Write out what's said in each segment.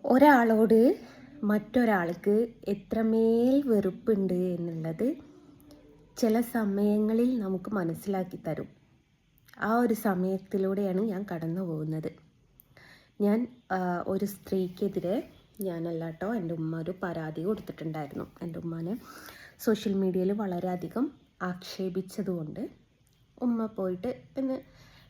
ഒരാളോട് മറ്റൊരാൾക്ക് എത്രമേൽ വെറുപ്പുണ്ട് എന്നുള്ളത് ചില സമയങ്ങളിൽ നമുക്ക് മനസ്സിലാക്കി തരും. ആ ഒരു സമയത്തിലൂടെയാണ് ഞാൻ കടന്നു പോകുന്നത്. ഞാൻ ഒരു സ്ത്രീക്കെതിരെ ഞാനല്ല കേട്ടോ, എൻ്റെ ഉമ്മ ഒരു പരാതി കൊടുത്തിട്ടുണ്ടായിരുന്നു. എൻ്റെ ഉമ്മാനെ സോഷ്യൽ മീഡിയയിൽ വളരെയധികം ആക്ഷേപിച്ചതുകൊണ്ട് ഉമ്മ പോയിട്ട് എന്ന്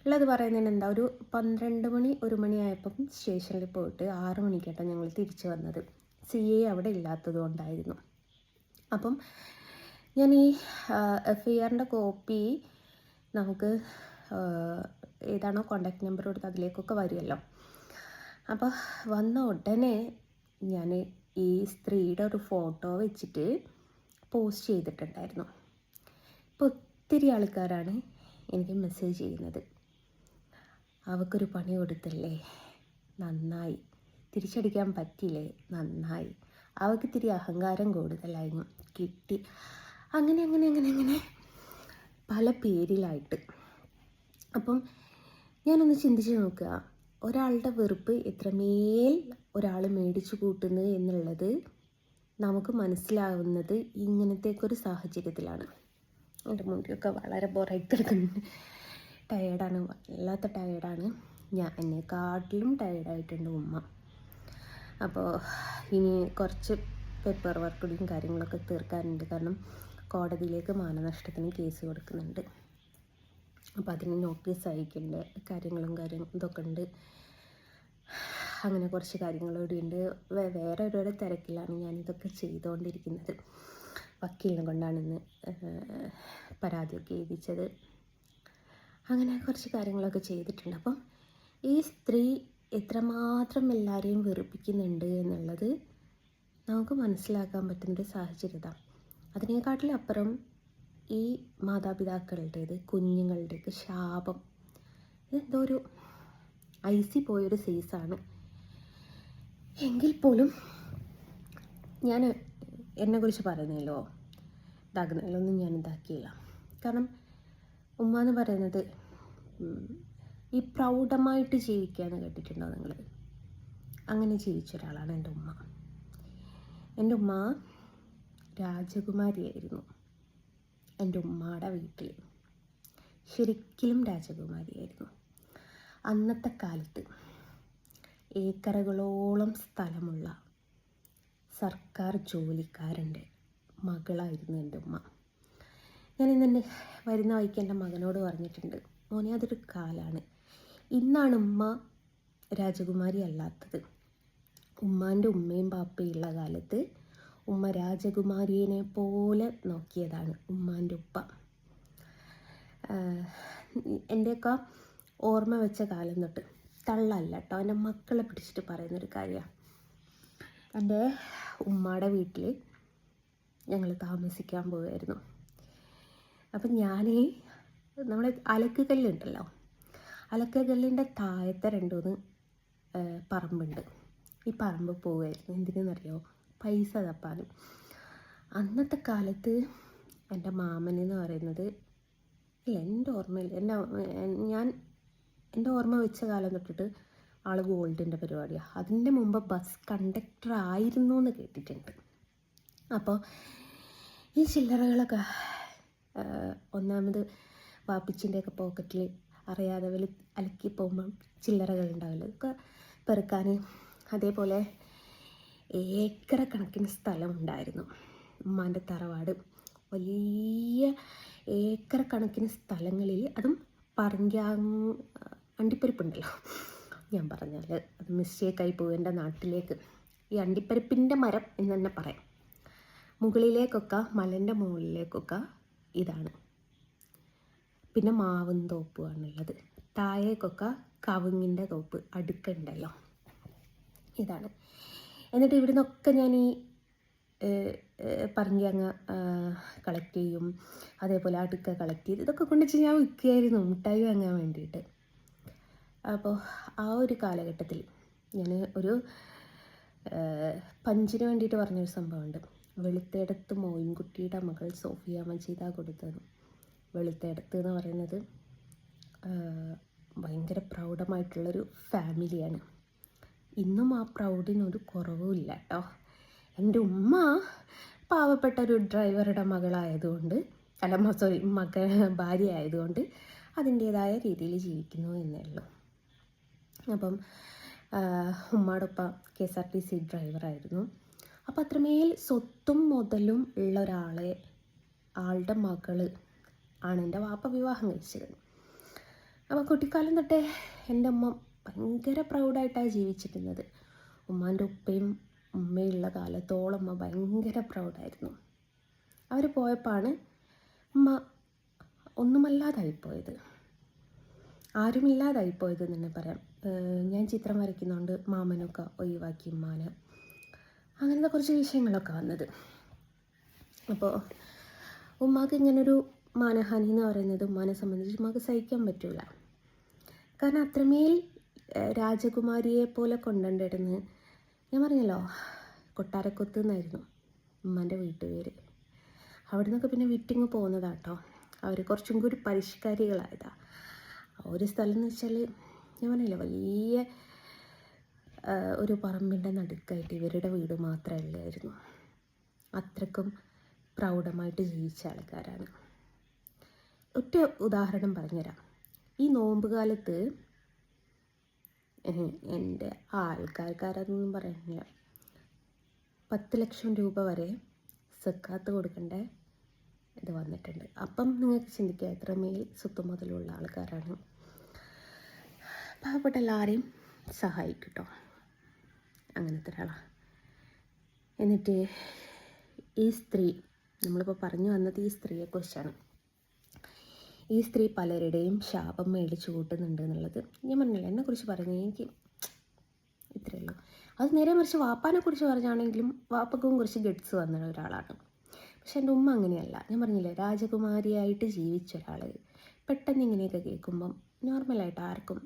ഉള്ളത് പറയുന്നതിന് എന്താ, ഒരു 12 മണി 1 മണിയായപ്പം സ്റ്റേഷനിൽ പോയിട്ട് 6 മണിക്കാട്ടോ ഞങ്ങൾ തിരിച്ചു വന്നത്. CA അവിടെ ഇല്ലാത്തത് കൊണ്ടായിരുന്നു. അപ്പം ഞാൻ ഈ FIRൻ്റെ കോപ്പി നമുക്ക് ഏതാണോ കോണ്ടാക്ട് നമ്പർ കൊടുത്ത് അതിലേക്കൊക്കെ വരുമല്ലോ. അപ്പോൾ വന്ന ഉടനെ ഞാൻ ഈ സ്ത്രീയുടെ ഒരു ഫോട്ടോ വെച്ചിട്ട് പോസ്റ്റ് ചെയ്തിട്ടുണ്ടായിരുന്നു. ഇപ്പോൾ ഒത്തിരി ആൾക്കാരാണ് എനിക്ക് മെസ്സേജ് ചെയ്യുന്നത്, അവൾക്കൊരു പണി കൊടുത്തല്ലേ, നന്നായി, തിരിച്ചടിക്കാൻ പറ്റിയില്ലേ, നന്നായി, അവൾക്ക് ഇത്തിരി അഹങ്കാരം കൂടുതലായിരുന്നു, കിട്ടി, അങ്ങനെ അങ്ങനെ അങ്ങനെ അങ്ങനെ പല പേരിലായിട്ട്. അപ്പം ഞാനൊന്ന് ചിന്തിച്ച് നോക്കുക, ഒരാളുടെ വെറുപ്പ് എത്രമേൽ ഒരാൾ മേടിച്ചു കൂട്ടുന്നു എന്നുള്ളത് നമുക്ക് മനസ്സിലാവുന്നത് ഇങ്ങനത്തേക്കൊരു സാഹചര്യത്തിലാണ്. എൻ്റെ മുടിയൊക്കെ വളരെ ബോറായി കിടക്കുന്നുണ്ട്, ടയേർഡാണ്, വല്ലാത്ത ടയേർഡാണ്. എന്നെക്കാട്ടിലും ടയേർഡായിട്ടുണ്ട് ഉമ്മ. അപ്പോൾ ഇനി കുറച്ച് പേപ്പർ വർക്കുകളും കാര്യങ്ങളൊക്കെ തീർക്കാനുണ്ട്. കാരണം കോടതിയിലേക്ക് മാനനഷ്ടത്തിന് കേസ് കൊടുക്കുന്നുണ്ട്. അപ്പോൾ അതിന് നോട്ടീസ് അയക്കേണ്ട കാര്യങ്ങളും ഇതൊക്കെ ഉണ്ട്. അങ്ങനെ കുറച്ച് കാര്യങ്ങളൂടെ ഉണ്ട്. വേറെ ഓരോരോ തിരക്കിലാണ് ഞാനിതൊക്കെ ചെയ്തുകൊണ്ടിരിക്കുന്നത്. വക്കീലിനെ കൊണ്ടാണ് ഇന്ന് പരാതിയൊക്കെ എഴുതിച്ചത്. അങ്ങനെ കുറച്ച് കാര്യങ്ങളൊക്കെ ചെയ്തിട്ടുണ്ട്. അപ്പം ഈ സ്ത്രീ എത്രമാത്രം എല്ലാവരെയും വെറുപ്പിക്കുന്നുണ്ട് എന്നുള്ളത് നമുക്ക് മനസ്സിലാക്കാൻ പറ്റുന്നൊരു സാഹചര്യത. അതിനേക്കാട്ടിലപ്പുറം ഈ മാതാപിതാക്കളുടേത്, കുഞ്ഞുങ്ങളുടെയൊക്കെ ശാപം, ഇതെന്തോ ഒരു ഐസി പോയൊരു സൈസാണ്. എങ്കിൽ പോലും ഞാൻ എന്നെക്കുറിച്ച് പറയുന്നതിലോ ഇതാകുന്നതിലൊന്നും ഞാൻ ഇതാക്കിയില്ല. കാരണം ഉമ്മ എന്ന് പറയുന്നത് ഈ പ്രൗഢമായിട്ട് ജീവിക്കുക എന്ന് കേട്ടിട്ടുണ്ടോ നിങ്ങൾ? അങ്ങനെ ജീവിച്ച ഒരാളാണ് എൻ്റെ ഉമ്മ. എൻ്റെ ഉമ്മ രാജകുമാരിയായിരുന്നു. എൻ്റെ ഉമ്മയുടെ വീട്ടിൽ ശരിക്കും രാജകുമാരിയായിരുന്നു. അന്നത്തെ കാലത്ത് ഏക്കറുകളോളം സ്ഥലമുള്ള സർക്കാർ ജോലിക്കാരൻ്റെ മകളായിരുന്നു എൻ്റെ ഉമ്മ. ഞാനിന്നെൻ്റെ വരുന്ന വഴിക്ക് എൻ്റെ മകനോട് പറഞ്ഞിട്ടുണ്ട്, മോനെ അതൊരു കാലമാണ്. ഇന്നാണ് ഉമ്മ രാജകുമാരി അല്ലാത്തത്. ഉമ്മാൻ്റെ ഉമ്മയും പാപ്പയും ഉള്ള കാലത്ത് ഉമ്മ രാജകുമാരിയെ പോലെ നോക്കിയതാണ് ഉമ്മാൻ്റെ ഉപ്പ. എൻ്റെയൊക്കെ ഓർമ്മ വെച്ച കാലം തൊട്ട്, തള്ളല്ല കേട്ടോ, എൻ്റെ മക്കളെ പിടിച്ചിട്ട് പറയുന്നൊരു കാര്യമാണ്. എൻ്റെ ഉമ്മയുടെ വീട്ടിൽ ഞങ്ങൾ താമസിക്കാൻ പോവുമായിരുന്നു. അപ്പം നമ്മൾ അലക്ക് കല്ലുണ്ടല്ലോ, അലക്ക് കല്ലിൻ്റെ താഴത്തെ 2-3 പറമ്പുണ്ട്. ഈ പറമ്പ് പോവുമായിരുന്നു. എന്തിനെന്നറിയോ? പൈസ തപ്പാനും. അന്നത്തെ കാലത്ത് എൻ്റെ മാമനെന്ന് പറയുന്നത്, ഇല്ല എൻ്റെ ഓർമ്മയിൽ, എൻ്റെ ഓർമ്മ വെച്ച കാലം തൊട്ടിട്ട് ആൾ ഗോൾഡിൻ്റെ പരിപാടിയാണ്. അതിൻ്റെ മുമ്പ് ബസ് കണ്ടക്ടർ ആയിരുന്നു എന്ന് കേട്ടിട്ടുണ്ട്. അപ്പോൾ ഈ ചില്ലറകളൊക്കെ ഒന്നാമത് വാപ്പിച്ചിൻ്റെയൊക്കെ പോക്കറ്റിൽ അറിയാതെ അലക്കി പോകുമ്പം ചില്ലറകൾ ഉണ്ടാവില്ല, ഇതൊക്കെ പെറുക്കാൻ. അതേപോലെ ഏക്കർ കണക്കിന് സ്ഥലം ഉണ്ടായിരുന്നു ഉമ്മാൻ്റെ തറവാട്. വലിയ ഏക്കർ കണക്കിന് സ്ഥലങ്ങളിൽ, അതും അണ്ടിപ്പരിപ്പുണ്ടല്ലോ, ഞാൻ പറഞ്ഞാൽ അത് മിസ്റ്റേക്കായി പോകും എൻ്റെ നാട്ടിലേക്ക്. ഈ അണ്ടിപ്പരിപ്പിൻ്റെ മരം എന്ന് തന്നെ പറയാം. മുകളിലേക്കൊക്കെ, മലൻ്റെ മുകളിലേക്കൊക്കെ ഇതാണ്. പിന്നെ മാവും തോപ്പുമാണുള്ളത്. താഴേക്കൊക്കെ കവുങ്ങിൻ്റെ തോപ്പ് അടുക്കുണ്ടല്ലോ, ഇതാണ്. എന്നിട്ട് ഇവിടെ നിന്നൊക്കെ ഞാൻ ഈ പറങ്കിയങ്ങ കളക്ട് ചെയ്യും, അതേപോലെ അടുക്ക കളക്ട് ചെയ്ത് ഇതൊക്കെ കൊണ്ടുവച്ച് ഞാൻ വിൽക്കുമായിരുന്നു മിഠായി വാങ്ങാൻ വേണ്ടിയിട്ട്. അപ്പോൾ ആ ഒരു കാലഘട്ടത്തിൽ ഞാൻ ഒരു പഞ്ചിന് വേണ്ടിയിട്ട് പറഞ്ഞൊരു സംഭവമുണ്ട്. വെളുത്തേടത്ത് മോയിൻകുട്ടിയുടെ മകൾ സോഫിയ മജീദ കൊടുത്തത്. വെളുത്തേടത്ത് എന്ന് പറയുന്നത് ഭയങ്കര പ്രൗഢമായിട്ടുള്ളൊരു ഫാമിലിയാണ്. ഇന്നും ആ പ്രൗഡിനൊരു കുറവുമില്ല കേട്ടോ. എൻ്റെ ഉമ്മ പാവപ്പെട്ട ഒരു ഡ്രൈവറുടെ മകളായതുകൊണ്ട്, അല്ല സോറി, ഭാര്യ ആയതുകൊണ്ട് അതിൻ്റേതായ രീതിയിൽ ജീവിക്കുന്നു എന്നേ ഉള്ളൂ. അപ്പം ഉമ്മയുടെ ഉപ്പ KSRTC ഡ്രൈവറായിരുന്നു. അപ്പോൾ അത്രമേൽ സ്വത്തും മുതലും ഉള്ള ആളുടെ മകൾ ആണ് എൻ്റെ വാപ്പ വിവാഹം കഴിച്ചത്. അപ്പോൾ കുട്ടിക്കാലം തൊട്ടേ എൻ്റെ അമ്മ ഭയങ്കര പ്രൗഡായിട്ടാണ് ജീവിച്ചിരുന്നത്. ഉമ്മാൻ്റെ ഉമ്മയുള്ള കാലത്തോളം അമ്മ ഭയങ്കര പ്രൗഡായിരുന്നു. അവർ പോയപ്പോഴാണ് ഉമ്മ ഒന്നുമല്ലാതായിപ്പോയത്, ആരുമില്ലാതായിപ്പോയത് എന്ന് തന്നെ പറയാം. ഞാൻ ചിത്രം വരയ്ക്കുന്നതുകൊണ്ട് മാമനൊക്കെ ഒഴിവാക്കി ഉമ്മാനെ, അങ്ങനത്തെ കുറച്ച് വിഷയങ്ങളൊക്കെ വന്നത്. അപ്പോൾ ഉമ്മാക്ക് ഇങ്ങനൊരു മാനഹാനി എന്ന് പറയുന്നത് ഉമ്മാനെ സംബന്ധിച്ച് ഉമ്മാക്ക് സഹിക്കാൻ പറ്റില്ല. കാരണം അത്രമേൽ രാജകുമാരിയെ പോലെ കൊണ്ടുവന്നിടുന്ന്. ഞാൻ പറഞ്ഞല്ലോ, കൊട്ടാരക്കൊത്ത് എന്നായിരുന്നു ഉമ്മാൻ്റെ വീട്ടുപേര്. അവിടെ നിന്നൊക്കെ പിന്നെ വിറ്റിങ്ങ് പോകുന്നതാട്ടോ. അവർ കുറച്ചും കൂടി പരിഷ്കാരികളായതാണ്. ഒരു സ്ഥലം എന്ന് വെച്ചാൽ ഞാൻ പറഞ്ഞില്ല, വലിയ ഒരു പറമ്പിൻ്റെ നടുക്കായിട്ട് ഇവരുടെ വീട് മാത്രമേ ഉള്ളായിരുന്നു. അത്രക്കും പ്രൗഢമായിട്ട് ജീവിച്ച ആൾക്കാരാണ്. ഒറ്റ ഉദാഹരണം പറഞ്ഞുതരാം. ഈ നോമ്പ് കാലത്ത് എൻ്റെ ആൾക്കാർക്കാരതൊന്നും പറയുന്നില്ല, 10 ലക്ഷം രൂപ വരെ സക്കാത്ത് കൊടുക്കേണ്ട ഇത് വന്നിട്ടുണ്ട്. അപ്പം നിങ്ങൾക്ക് ചിന്തിക്കുക എത്രമേൽ സ്വത്ത് മുതലുള്ള ആൾക്കാരാണ്. പാവപ്പെട്ട എല്ലാവരെയും സഹായിക്കും കേട്ടോ, അങ്ങനത്തെ ഒരാളാണ്. എന്നിട്ട് ഈ സ്ത്രീ, നമ്മളിപ്പോൾ പറഞ്ഞു വന്നത് ഈ സ്ത്രീയെക്കുറിച്ചാണ്. ഈ സ്ത്രീ പലരുടെയും ശാപം മേടിച്ച് കൂട്ടുന്നുണ്ട് എന്നുള്ളത് ഞാൻ പറഞ്ഞില്ല. എന്നെക്കുറിച്ച് പറയുന്നത് എനിക്ക് ഇത്രയേ ഉള്ളൂ. അത് നേരെ മറിച്ച് വാപ്പാനെക്കുറിച്ച് പറഞ്ഞാണെങ്കിലും വാപ്പക്കും കുറച്ച് ഗഡ്സ് വന്ന ഒരാളാണ്. പക്ഷെ എൻ്റെ ഉമ്മ അങ്ങനെയല്ല. ഞാൻ പറഞ്ഞില്ലേ, രാജകുമാരിയായിട്ട് ജീവിച്ച ഒരാൾ പെട്ടെന്ന് ഇങ്ങനെയൊക്കെ കേൾക്കുമ്പം നോർമലായിട്ട് ആർക്കും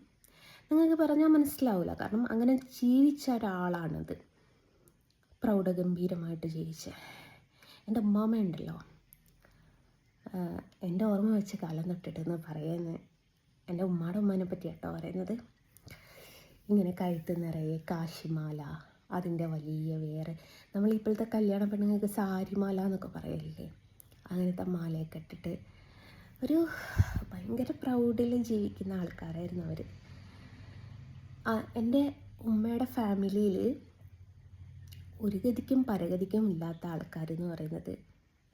നിങ്ങൾക്ക് പറഞ്ഞാൽ മനസ്സിലാവില്ല. കാരണം അങ്ങനെ ജീവിച്ച ഒരാളാണത്, പ്രൗഢഗംഭീരമായിട്ട് ജീവിച്ച. എൻ്റെ ഉമ്മാമ്മയുണ്ടല്ലോ, എൻ്റെ ഓർമ്മ വെച്ച കാലം തൊട്ടിട്ടെന്ന് പറയുന്നത് എൻ്റെ ഉമ്മാടെ ഉമ്മാനെ പറ്റി കേട്ടോ പറയുന്നത്. ഇങ്ങനെ കഴുത്ത് നിറയെ കാശിമാല, അതിൻ്റെ വലിയ വേറെ നമ്മളിപ്പോഴത്തെ കല്യാണ പെണ്ണുങ്ങൾക്ക് സാരിമാല എന്നൊക്കെ പറയില്ലേ, അങ്ങനത്തെ മാലയൊക്കെ ഇട്ടിട്ട് ഒരു ഭയങ്കര പ്രൗഡിൽ ജീവിക്കുന്ന ആൾക്കാരായിരുന്നു അവർ. എൻ്റെ ഉമ്മയുടെ ഫാമിലിയിൽ ഒരു ഗതിക്കും പരഗതിക്കും ഇല്ലാത്ത ആൾക്കാരെന്ന് പറയുന്നത്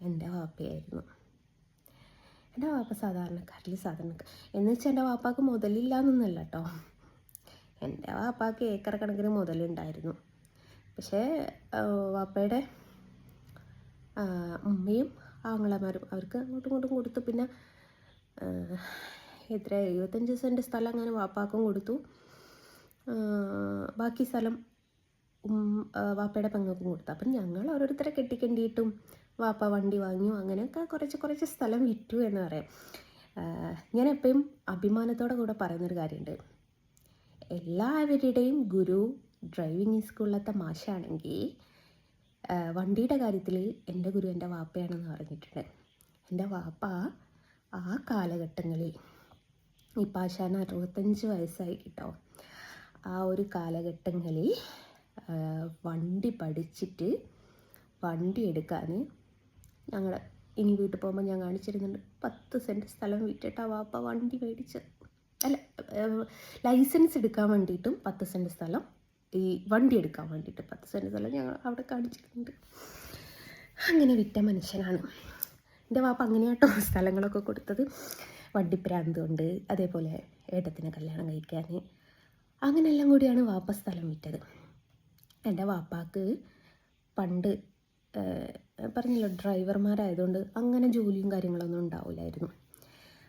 എൻ്റെ വാപ്പയായിരുന്നു. എൻ്റെ വാപ്പ സാധാരണക്കാരിൽ എന്ന് വെച്ചാൽ എൻ്റെ വാപ്പാക്ക് മുതലില്ല എന്നൊന്നുമല്ല കേട്ടോ. എൻ്റെ വാപ്പാക്ക് ഏക്കർ കണക്കിന് മുതലുണ്ടായിരുന്നു. പക്ഷേ വാപ്പയുടെ ഉമ്മയും ആങ്ങളമാരും അവർക്ക് അങ്ങോട്ടും ഇങ്ങോട്ടും കൊടുത്തു. പിന്നെ എത്ര 75 സെൻറ്റ് സ്ഥലം അങ്ങനെ വാപ്പാക്കും കൊടുത്തു. ബാക്കി സ്ഥലം വാപ്പയുടെ പെങ്ങൾക്കും കൊടുത്തു. അപ്പം ഞങ്ങൾ ഓരോരുത്തരെ കെട്ടിക്കേണ്ടിയിട്ടും വാപ്പ വണ്ടി വാങ്ങി, അങ്ങനെയൊക്കെ കുറച്ച് സ്ഥലം വിറ്റു എന്ന് പറയാം. ഞാൻ എപ്പോഴും അഭിമാനത്തോടെ കൂടെ പറയുന്നൊരു കാര്യമുണ്ട്, എല്ലാവരുടെയും ഗുരു ഡ്രൈവിംഗ് സ്കൂളിലത്തെ മാഷാണെങ്കിൽ വണ്ടിയുടെ കാര്യത്തിൽ എൻ്റെ ഗുരു എൻ്റെ വാപ്പയാണെന്ന് പറഞ്ഞിട്ടുണ്ട്. എൻ്റെ വാപ്പ ആ കാലഘട്ടങ്ങളിൽ, ഇപ്പം ആശാന് 65 വയസ്സായി കേട്ടോ, ആ ഒരു കാലഘട്ടങ്ങളിൽ വണ്ടി പഠിച്ചിട്ട് വണ്ടി എടുക്കാൻ ഞങ്ങൾ ഇനി വീട്ടിൽ പോകുമ്പോൾ ഞാൻ കാണിച്ചിരുന്നുണ്ട്. 10 സെൻറ്റ് സ്ഥലം വിറ്റിട്ട് ആ വാപ്പ വണ്ടി മേടിച്ചത്. അല്ല, ലൈസൻസ് എടുക്കാൻ വേണ്ടിയിട്ടും 10 സെൻറ്റ് സ്ഥലം, ഈ വണ്ടി എടുക്കാൻ വേണ്ടിയിട്ട് 10 സെൻറ്റ് സ്ഥലം ഞങ്ങൾ അവിടെ കാണിച്ചിരുന്നുണ്ട്. അങ്ങനെ വിറ്റ മനുഷ്യനാണ് എൻ്റെ വാപ്പ. അങ്ങനെയാട്ടോ സ്ഥലങ്ങളൊക്കെ കൊടുത്തത്. വണ്ടിപ്രാന്ത് കൊണ്ട്, അതേപോലെ ഏട്ടത്തിനെ കല്യാണം കഴിക്കാൻ, അങ്ങനെയെല്ലാം കൂടിയാണ് വാപ്പ സ്ഥലം വിറ്റത്. എൻ്റെ വാപ്പാക്ക് പണ്ട് പറഞ്ഞല്ലോ ഡ്രൈവർമാരായതുകൊണ്ട് അങ്ങനെ ജോലിയും കാര്യങ്ങളൊന്നും ഉണ്ടാവില്ലായിരുന്നു.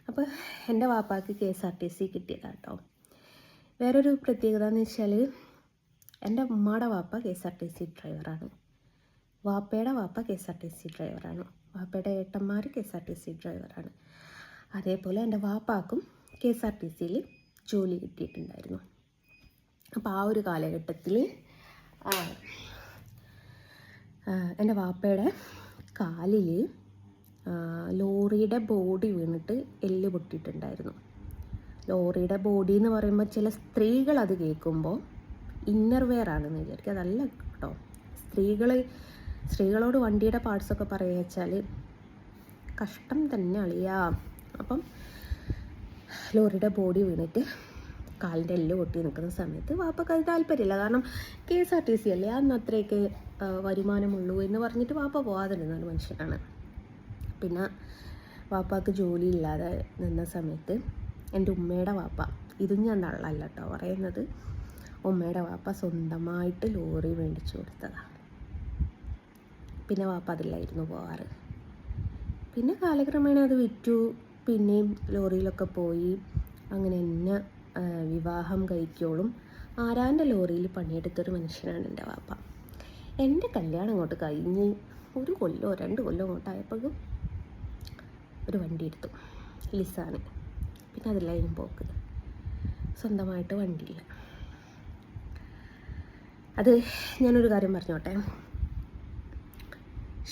അപ്പോൾ എൻ്റെ വാപ്പാക്ക് KSRTC കിട്ടിയതാണ് കേട്ടോ. വേറൊരു പ്രത്യേകത എന്ന് വെച്ചാൽ എൻ്റെ ഉമ്മയുടെ വാപ്പ KSRTC ഡ്രൈവറാണ്, വാപ്പയുടെ വാപ്പ KSRTC ഡ്രൈവറാണ്, വാപ്പയുടെ ഏട്ടന്മാർ KSRTC ഡ്രൈവറാണ്. അതേപോലെ എൻ്റെ വാപ്പാക്കും KSRTCയിൽ ജോലി കിട്ടിയിട്ടുണ്ടായിരുന്നു. അപ്പോൾ ആ ഒരു കാലഘട്ടത്തിൽ എൻ്റെ വാപ്പയുടെ കാലിൽ ലോറിയുടെ ബോഡി വീണിട്ട് എല്ല് പൊട്ടിയിട്ടുണ്ടായിരുന്നു. ലോറിയുടെ ബോഡി എന്ന് പറയുമ്പോൾ ചില സ്ത്രീകൾ അത് കേൾക്കുമ്പോൾ ഇന്നർ വെയർ ആണെന്ന് വിചാരിക്കുക. അതല്ല കേട്ടോ. സ്ത്രീകളോട് വണ്ടിയുടെ പാർട്സൊക്കെ പറയുക വെച്ചാൽ കഷ്ടം തന്നെ അളിയാ. അപ്പം ലോറിയുടെ ബോഡി വീണിട്ട് കാലിൻ്റെ എല്ല് പൊട്ടി നിൽക്കുന്ന സമയത്ത് വാപ്പക്ക് അത് താല്പര്യമില്ല. കാരണം KSRTC അല്ലേ, അന്ന് അത്രയൊക്കെ വരുമാനമുള്ളൂ എന്ന് പറഞ്ഞിട്ട് വാപ്പ പോകാതിരുന്ന ഒരു മനുഷ്യനാണ്. പിന്നെ വാപ്പാക്ക് ജോലി ഇല്ലാതെ നിന്ന സമയത്ത് എൻ്റെ ഉമ്മയുടെ വാപ്പ, ഇതും ഞാൻ തള്ളല്ല കേട്ടോ പറയുന്നത്, ഉമ്മയുടെ വാപ്പ സ്വന്തമായിട്ട് ലോറി മേടിച്ചു കൊടുത്തതാണ്. പിന്നെ വാപ്പ അതിലായിരുന്നു പോവാറ്. പിന്നെ കാലക്രമേണ അത് വിറ്റു, പിന്നെയും ലോറിയിലൊക്കെ പോയി. അങ്ങനെ എന്നെ വിവാഹം കഴിക്കോളും ആരാൻ്റെ ലോറിയിൽ പണിയെടുത്തൊരു മനുഷ്യനാണ് എൻ്റെ വാപ്പ. എൻ്റെ കല്യാണം അങ്ങോട്ട് കഴിഞ്ഞ് 1 കൊല്ലോ 2 കൊല്ലോ അങ്ങോട്ടായപ്പോഴും ഒരു വണ്ടി എടുത്തു, ലിസാണ്. പിന്നെ അതിലായിരുന്നു പോക്ക്. സ്വന്തമായിട്ട് വണ്ടിയില്ല. അത് ഞാനൊരു കാര്യം പറഞ്ഞോട്ടെ.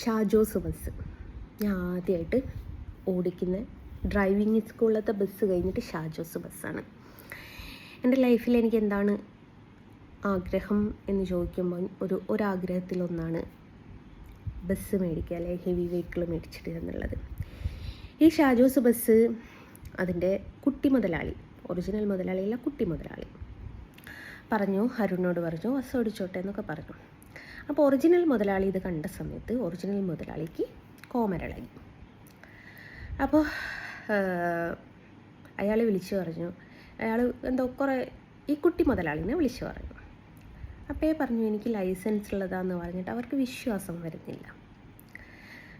ഷാജോസ് ബസ് ഞാൻ ആദ്യമായിട്ട് ഓടിക്കുന്ന ഡ്രൈവിംഗ് സ്കൂളിലത്തെ ബസ് കഴിഞ്ഞിട്ട് ഷാജോസ് ബസ്സാണ്. എൻ്റെ ലൈഫിൽ എനിക്ക് എന്താണ് ആഗ്രഹം എന്ന് ചോദിക്കുമ്പോൾ ഒരാഗ്രഹത്തിലൊന്നാണ് ബസ് മേടിക്കുക, അല്ലെങ്കിൽ ഹെവി വെഹിക്കിൾ മേടിച്ചിട്ട് എന്നുള്ളത്. ഈ ഷാജോസ് ബസ് അതിൻ്റെ കുട്ടി മുതലാളി, ഒറിജിനൽ മുതലാളിയല്ല, കുട്ടി മുതലാളി പറഞ്ഞു, അരുണിനോട് പറഞ്ഞു ബസ് ഓടിച്ചോട്ടെ എന്നൊക്കെ പറഞ്ഞു. അപ്പോൾ ഒറിജിനൽ മുതലാളി ഇത് കണ്ട സമയത്ത് ഒറിജിനൽ മുതലാളിക്ക് കോമരളകി. അപ്പോൾ അയാൾ വിളിച്ചു പറഞ്ഞു, അയാൾ എന്തോ കുറേ ഈ കുട്ടി മുതലാളിനെ വിളിച്ചു പറഞ്ഞു. അപ്പോൾ പറഞ്ഞു എനിക്ക് ലൈസൻസ് ഉള്ളതാന്ന് പറഞ്ഞിട്ട് അവർക്ക് വിശ്വാസം വരുന്നില്ല.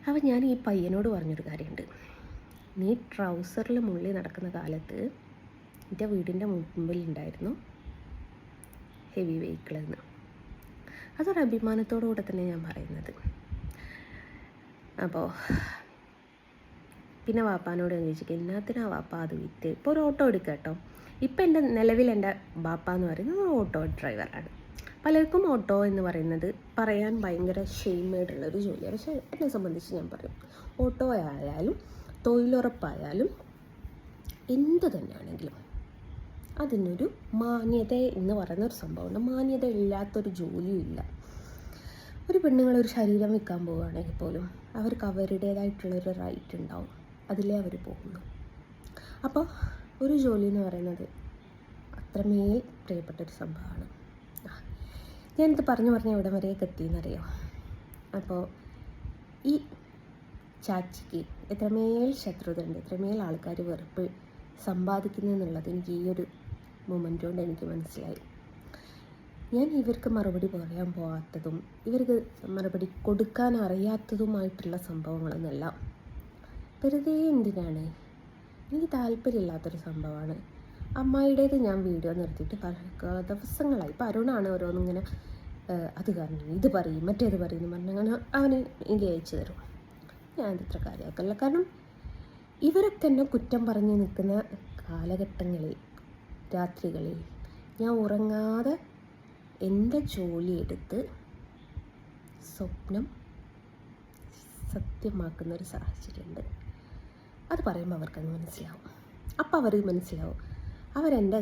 അപ്പോൾ ഞാൻ ഈ പയ്യനോട് പറഞ്ഞൊരു കാര്യമുണ്ട്, നീ ട്രൗസറിൽ മുള്ളി നടക്കുന്ന കാലത്ത് എൻ്റെ വീടിൻ്റെ മുമ്പിലുണ്ടായിരുന്നു ഹെവി വെഹിക്കിളെന്ന്. അതൊരു അഭിമാനത്തോടു കൂടെ തന്നെ ഞാൻ പറയുന്നത്. അപ്പോൾ പിന്നെ വാപ്പാനോട് ഞാൻ ചോദിച്ചു, എന്നാത്തിനാ വാപ്പ അത് വിറ്റ്? ഇപ്പോൾ ഒരു ഓട്ടോ എടുക്കുക കേട്ടോ. ഇപ്പം നിലവിൽ എൻ്റെ ബാപ്പ എന്ന് പറയുന്നത് ഒരു ഓട്ടോ ഡ്രൈവറാണ്. പലർക്കും ഓട്ടോ എന്ന് പറയുന്നത് പറയാൻ ഭയങ്കര ഷെയിമേഡുള്ളൊരു ജോലിയാണ്. പക്ഷേ എന്നെ സംബന്ധിച്ച് ഞാൻ പറയും, ഓട്ടോ ആയാലും തൊഴിലുറപ്പായാലും എന്ത് തന്നെയാണെങ്കിലും അതിനൊരു മാന്യത എന്ന് പറയുന്ന ഒരു സംഭവമുണ്ട്. മാന്യത ഇല്ലാത്തൊരു ജോലിയും ഇല്ല. ഒരു പെണ്ണുങ്ങളൊരു ശരീരം വിൽക്കാൻ പോവുകയാണെങ്കിൽ പോലും അവർക്ക് അവരുടേതായിട്ടുള്ളൊരു റൈറ്റ് ഉണ്ടാവും, അതിലേ അവർ പോകുന്നു. അപ്പോൾ ഒരു ജോലി എന്ന് പറയുന്നത് അത്രമേൽ പ്രിയപ്പെട്ടൊരു സംഭവമാണ്. ഞാനിത് പറഞ്ഞു എവിടെ വരെയൊക്കെ എത്തിയെന്നറിയാം. അപ്പോൾ ഈ ചാച്ചിക്ക് എത്രമേൽ ശത്രുത ഉണ്ട്, എത്രമേൽ ആൾക്കാർ വെറുപ്പ് സമ്പാദിക്കുന്നു എന്നുള്ളത് എനിക്ക് ഈ ഒരു മൊമെൻ്റ് കൊണ്ട് എനിക്ക് മനസ്സിലായി. ഞാൻ ഇവർക്ക് മറുപടി പറയാൻ പോകാത്തതും ഇവർക്ക് മറുപടി കൊടുക്കാൻ അറിയാത്തതുമായിട്ടുള്ള സംഭവങ്ങളൊന്നുമല്ല. വെറുതെ എന്തിനാണ്, എനിക്ക് താല്പര്യമില്ലാത്തൊരു സംഭവമാണ്. അമ്മായിയുടേത് ഞാൻ വീഡിയോ നിർത്തിയിട്ട് ദിവസങ്ങളായി. ഇപ്പോൾ അരുണാണ് ഓരോന്നിങ്ങനെ അത് കാരണം ഇത് പറയും മറ്റേത് പറയും എന്ന് പറഞ്ഞങ്ങനെ അവന് എനിക്ക് അയച്ചു തരും. ഞാൻ ഇത്ര കാര്യമാക്കല്ല. കാരണം ഇവരൊക്കെ എന്നെ കുറ്റം പറഞ്ഞ് നിൽക്കുന്ന കാലഘട്ടങ്ങളിൽ രാത്രികളിൽ ഞാൻ ഉറങ്ങാതെ എൻ്റെ ജോലിയെടുത്ത് സ്വപ്നം സത്യമാക്കുന്നൊരു സാഹചര്യമുണ്ട്. അത് പറയുമ്പോൾ അവർക്കത് മനസ്സിലാവും. അപ്പോൾ അവർ മനസ്സിലാവും, അവരെൻ്റെ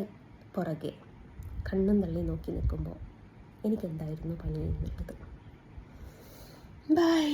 പുറകെ കണ്ണും തള്ളി നോക്കി നിൽക്കുമ്പോൾ എനിക്കെന്തായിരുന്നു പണി എന്നുള്ളത്. ബൈ.